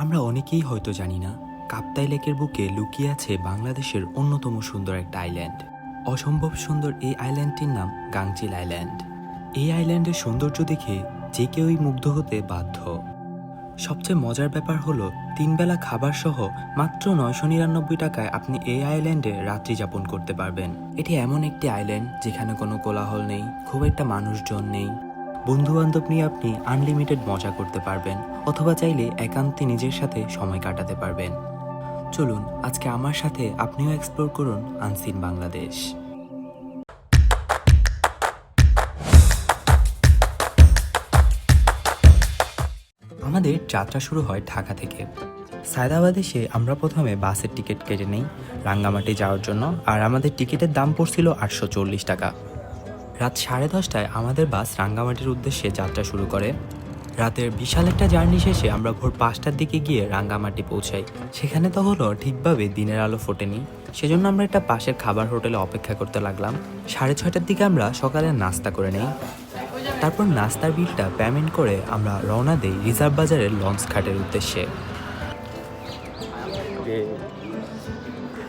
আমরা অনেকেই হয়তো জানি না কাপ্তাই লেকের বুকে লুকিয়ে আছে বাংলাদেশের অন্যতম সুন্দর একটা আইল্যান্ড। অসম্ভব সুন্দর এই আইল্যান্ডটির নাম গাংচিল আইল্যান্ড। এই আইল্যান্ডের সৌন্দর্য দেখে যে কেউই মুগ্ধ হতে বাধ্য। সবচেয়ে মজার ব্যাপার হলো 3 বেলা খাবার সহ মাত্র 999 টাকায় আপনি এই আইল্যান্ডে রাত্রি যাপন করতে পারবেন। এটি এমন একটি আইল্যান্ড যেখানে কোনো কোলাহল নেই, খুব একটা মানুষজন নেই। বন্ধু বান্ধব নিয়ে আপনি আনলিমিটেড মজা করতে পারবেন, অথবা চাইলে একান্তে নিজের সাথে সময় কাটাতে পারবেন। চলুন আজকে আমার সাথে আপনিও এক্সপ্লোর করুন আনসিন বাংলাদেশ। আমাদের যাত্রা শুরু হয় ঢাকা থেকে। সায়দাবাদ এসে আমরা প্রথমে বাসের টিকিট কেটে নিই রাঙ্গামাটি যাওয়ার জন্য, আর আমাদের টিকিটের দাম পড়ছিল 840 টাকা। রাত 10:30টায় আমাদের বাস রাঙ্গামাটির উদ্দেশ্যে যাত্রা শুরু করে। রাতের বিশাল একটা জার্নি শেষে আমরা ভোর 5টার দিকে গিয়ে রাঙ্গামাটি পৌঁছাই। সেখানে তখনও ঠিকভাবে দিনের আলো ফোটেনি, সেজন্য আমরা একটা পাশের খাবার হোটেলে অপেক্ষা করতে লাগলাম। 6:30টার দিকে আমরা সকালে নাস্তা করে নেই। তারপর নাস্তার বিলটা পেমেন্ট করে আমরা রওনা দেই রিজার্ভ বাজারের লঞ্চ ঘাটের উদ্দেশ্যে।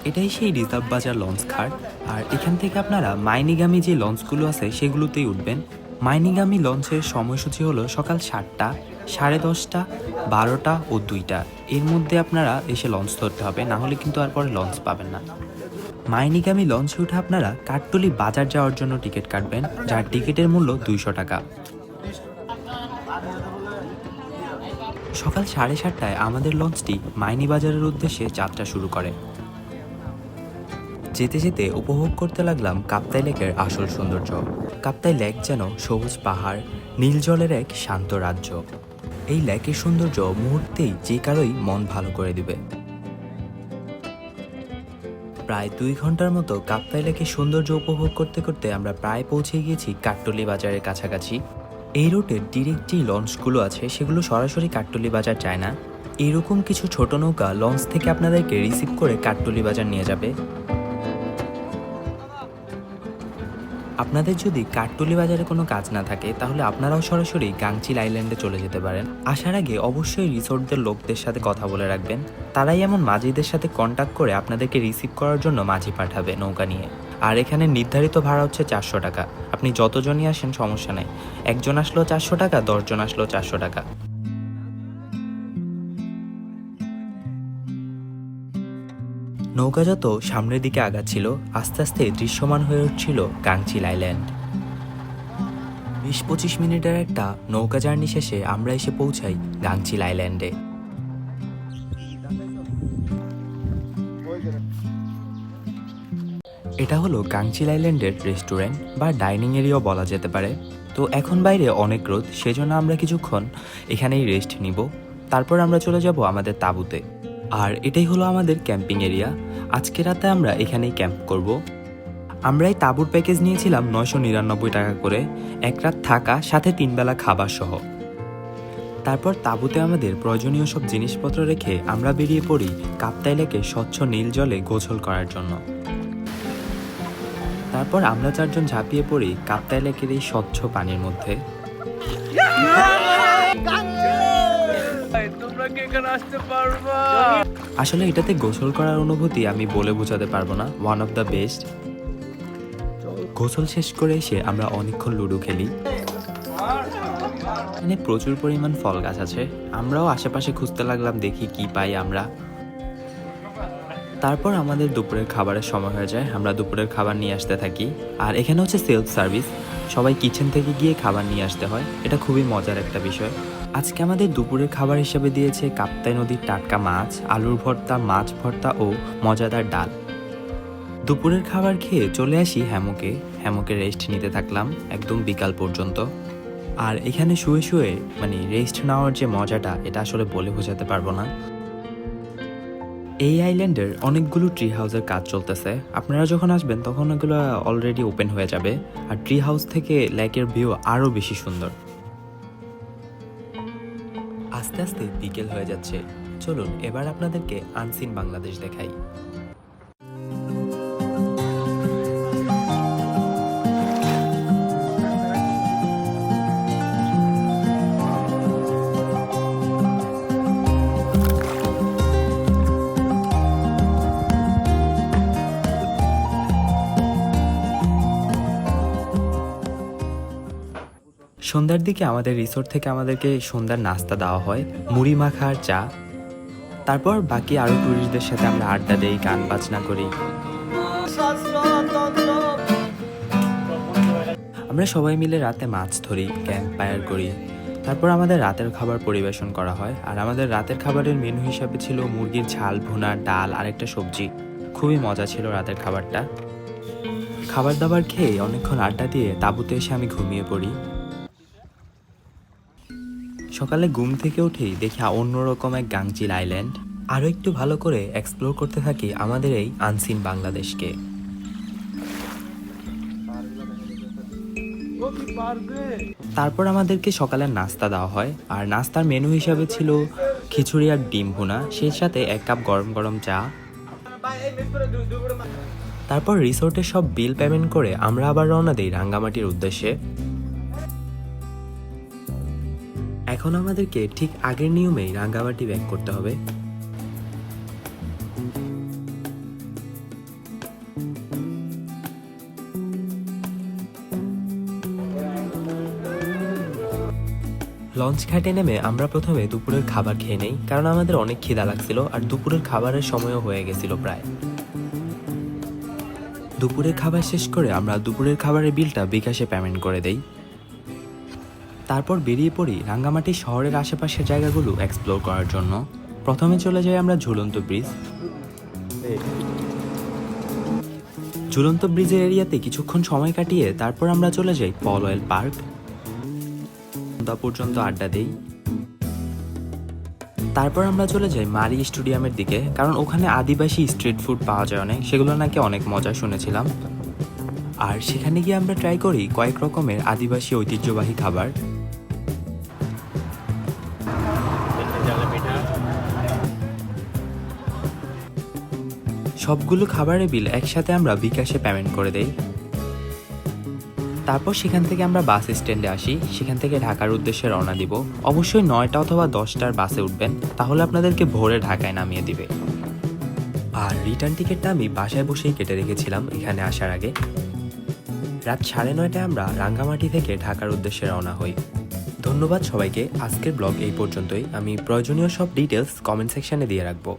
এটাই সেই রিজার্ভ বাজার লঞ্চ ঘাট, আর এখান থেকে আপনারা মাইনিগামী যে লঞ্চগুলো আছে সেগুলোতেই উঠবেন। মাইনিগামী লঞ্চের সময়সূচি হলো সকাল 7টা, 10:30, 12টা ও 2টা। এর মধ্যে আপনারা এসে লঞ্চ ধরতে হবে, না হলে কিন্তু আর পরে লঞ্চ পাবেন না। মাইনিগামী লঞ্চে উঠে আপনারা কাঠতলি বাজার যাওয়ার জন্য টিকিট কাটবেন, যার টিকিটের মূল্য 200 টাকা। সকাল 7:30টায় আমাদের লঞ্চটি মাইনি বাজারের উদ্দেশ্যে যাত্রা শুরু করে। যেতে যেতে উপভোগ করতে লাগলাম কাপ্তাই লেকের আসল সৌন্দর্য। কাপ্তাই লেক যেন সবুজ পাহাড়, নীল জলের এক শান্ত রাজ্য। এই লেকের সৌন্দর্য মুহূর্তেই যে কারোই মন ভালো করে দিবে। প্রায় 2 ঘন্টার মতো কাপ্তাই লেকের সৌন্দর্য উপভোগ করতে করতে আমরা প্রায় পৌঁছে গিয়েছি কাঠতলি বাজারের কাছাকাছি। এই রুটে ডিরেক্ট যে লঞ্চগুলো আছে সেগুলো সরাসরি কাঠতলি বাজার যায় না। এরকম কিছু ছোট নৌকা লঞ্চ থেকে আপনাদেরকে রিসিভ করে কাঠতলি বাজার নিয়ে যাবে। আপনাদের যদি কাঠতলি বাজারে কোনো কাজ না থাকে তাহলে আপনারাও সরাসরি গাংচিল আইল্যান্ডে চলে যেতে পারেন। আসার আগে অবশ্যই রিসোর্টদের লোকদের সাথে কথা বলে রাখবেন, তারাই এমন মাঝিদের সাথে কন্ট্যাক্ট করে আপনাদেরকে রিসিভ করার জন্য মাঝি পাঠাবে নৌকা নিয়ে। আর এখানে নির্ধারিত ভাড়া হচ্ছে 400 টাকা। আপনি যতজনই আসেন সমস্যা নাই, একজন আসলেও 400 টাকা, 10 জন আসলেও 400 টাকা। নৌকা যত সামনের দিকে আগাচ্ছিল আস্তে আস্তে দৃশ্যমান হয়ে উঠছিল গাংচিল আইল্যান্ড। 20-25 মিনিটের একটা নৌকা জার্নি শেষে আমরা এসে পৌঁছাই গাংচিল আইল্যান্ডে। এটা হলো গাংচিল আইল্যান্ডের রেস্টুরেন্ট বা ডাইনিং এরিয়াও বলা যেতে পারে। তো এখন বাইরে অনেক রোদ, সেজন্য আমরা কিছুক্ষণ এখানেই রেস্ট নিব, তারপর আমরা চলে যাব আমাদের তাঁবুতে। আর এটাই হলো আমাদের ক্যাম্পিং এরিয়া। আজকে রাতে আমরা এখানেই ক্যাম্প করব। আমরা এই তাঁবুর প্যাকেজ নিয়েছিলাম 999 টাকা করে, এক রাত থাকা সাথে 3 বেলা খাবার সহ। তারপর তাঁবুতে আমাদের প্রয়োজনীয় সব জিনিসপত্র রেখে আমরা বেরিয়ে পড়ি কাপ্তাই লেকে স্বচ্ছ নীল জলে গোসল করার জন্য। তারপর আমরা 4 জন ঝাঁপিয়ে পড়ি কাপ্তাই লেকের এই স্বচ্ছ পানির মধ্যে। আসলে এটাতে গোসল করার অনুভূতি আমি বলে বোঝাতে পারবো না, ওয়ান অফ দ্য বেস্ট। গোসল শেষ করে এসে আমরা অনেকক্ষণ লুডো খেলি। এখানে প্রচুর পরিমাণ ফল গাছ আছে, আমরাও আশেপাশে খুঁজতে লাগলাম দেখি কি পাই আমরা। তারপর আমাদের দুপুরের খাবারের সময় হয়ে যায়, আমরা দুপুরের খাবার নিয়ে আসতে থাকি। আর এখানে হচ্ছে সেলফ সার্ভিস, সবাই কিচেন থেকে গিয়ে খাবার নিয়ে আসতে হয়। এটা খুবই মজার একটা বিষয়। আজকে আমাদের দুপুরের খাবার হিসেবে দিয়েছে কাপ্তাই নদীর টাটকা মাছ, আলুর ভর্তা, মাছ ভর্তা ও মজাদার ডাল। দুপুরের খাবার খেয়ে চলে আসি হ্যামকে রেস্ট নিতে থাকলাম একদম বিকাল পর্যন্ত। আর এখানে শুয়ে শুয়ে রেস্ট নেওয়ার যে মজাটা, এটা আসলে বলে বোঝাতে পারবো না। এই আইল্যান্ডের অনেকগুলো ট্রি হাউসের কাজ চলতেছে, আপনারা যখন আসবেন তখন এগুলো অলরেডি ওপেন হয়ে যাবে। আর ট্রি হাউস থেকে লেকের ভিউ আরও বেশি সুন্দর। আস্তে আস্তে বিকেল হয়ে যাচ্ছে, চলুন এবার আপনাদেরকে আনসিন বাংলাদেশ দেখাই। সন্ধ্যার দিকে আমাদের রিসোর্ট থেকে আমাদেরকে সন্ধ্যার নাস্তা দেওয়া হয়, মুড়ি মাখা আর চা। তারপর বাকি আরও ট্যুরিস্টদের সাথে আমরা আড্ডা দেই, গান বাজনা করি। আমরা সবাই মিলে রাতে মাছ ধরি, ক্যাম্প ফায়ার করি। তারপর আমাদের রাতের খাবার পরিবেশন করা হয়, আর আমাদের রাতের খাবারের মেনু হিসাবে ছিল মুরগির ঝাল ভুনা, ডাল আর একটা সবজি। খুবই মজা ছিল রাতের খাবারটা। খাবার দাবার খেয়ে অনেকক্ষণ আড্ডা দিয়ে তাঁবুতে এসে আমি ঘুমিয়ে পড়ি। সকালে ঘুম থেকে উঠেই দেখি অন্যরকম এক গাংচিল আইল্যান্ড। আরও একটু ভালো করে এক্সপ্লোর করতে থাকি আমাদের এই আনসিন বাংলাদেশকে। তারপর আমাদেরকে সকালের নাস্তা দেওয়া হয়, আর নাস্তার মেনু হিসাবে ছিল খিচুড়ি আর ডিম ভুনা, সেই সাথে 1 কাপ গরম গরম চা। তারপর রিসোর্টের সব বিল পেমেন্ট করে আমরা আবার রওনা দিই রাঙ্গামাটির উদ্দেশ্যে। এখন আমাদেরকে ঠিক আগের নিয়মেই রাঙ্গামাটি ব্যাক করতে হবে। লঞ্চ ঘাটে নেমে আমরা প্রথমে দুপুরের খাবার খেয়ে নেই, কারণ আমাদের অনেক খিদা লাগছিল আর দুপুরের খাবারের সময়ও হয়ে গেছিল প্রায়। দুপুরের খাবার শেষ করে আমরা দুপুরের খাবারের বিলটা বিকাশে পেমেন্ট করে দেই। তারপর বেরিয়ে পড়ি রাঙ্গামাটি শহরের আশেপাশের জায়গাগুলো এক্সপ্লোর করার জন্য। প্রথমে চলে যাই আমরা ঝুলন্ত ব্রিজ। ঝুলন্ত ব্রিজের এরিয়াতে কিছুক্ষণ সময় কাটিয়ে তারপর আমরা চলে যাই পল অয়েল পার্ক। পর্যন্ত আড্ডা দেই। তারপর আমরা চলে যাই মারি স্টেডিয়ামের দিকে, কারণ ওখানে আদিবাসী স্ট্রিট ফুড পাওয়া যায় অনেক, সেগুলো নাকি অনেক মজা শুনেছিলাম। আর সেখানে গিয়ে আমরা ট্রাই করি কয়েক রকমের আদিবাসী ঐতিহ্যবাহী খাবার। সবগুলো খাবারের বিল একসাথে আমরা বিকাশে পেমেন্ট করে দেই। তারপর সেখান থেকে আমরা বাস স্ট্যান্ডে আসি, সেখান থেকে ঢাকার উদ্দেশ্যে রওনা দিব। অবশ্যই 9টা অথবা 10টার বাসে উঠবেন, তাহলে আপনাদেরকে ভোরে ঢাকায় নামিয়ে দিবে। আর রিটার্ন টিকিটটা আমি বাসায় বসেই কেটে রেখেছিলাম এখানে আসার আগে। রাত 9:30টায় আমরা রাঙ্গামাটি থেকে ঢাকার উদ্দেশ্যে রওনা হই। ধন্যবাদ সবাইকে। আজকের ব্লগ এই পর্যন্তই। আমি প্রয়োজনীয় সব ডিটেলস কমেন্ট সেকশনে দিয়ে রাখবো।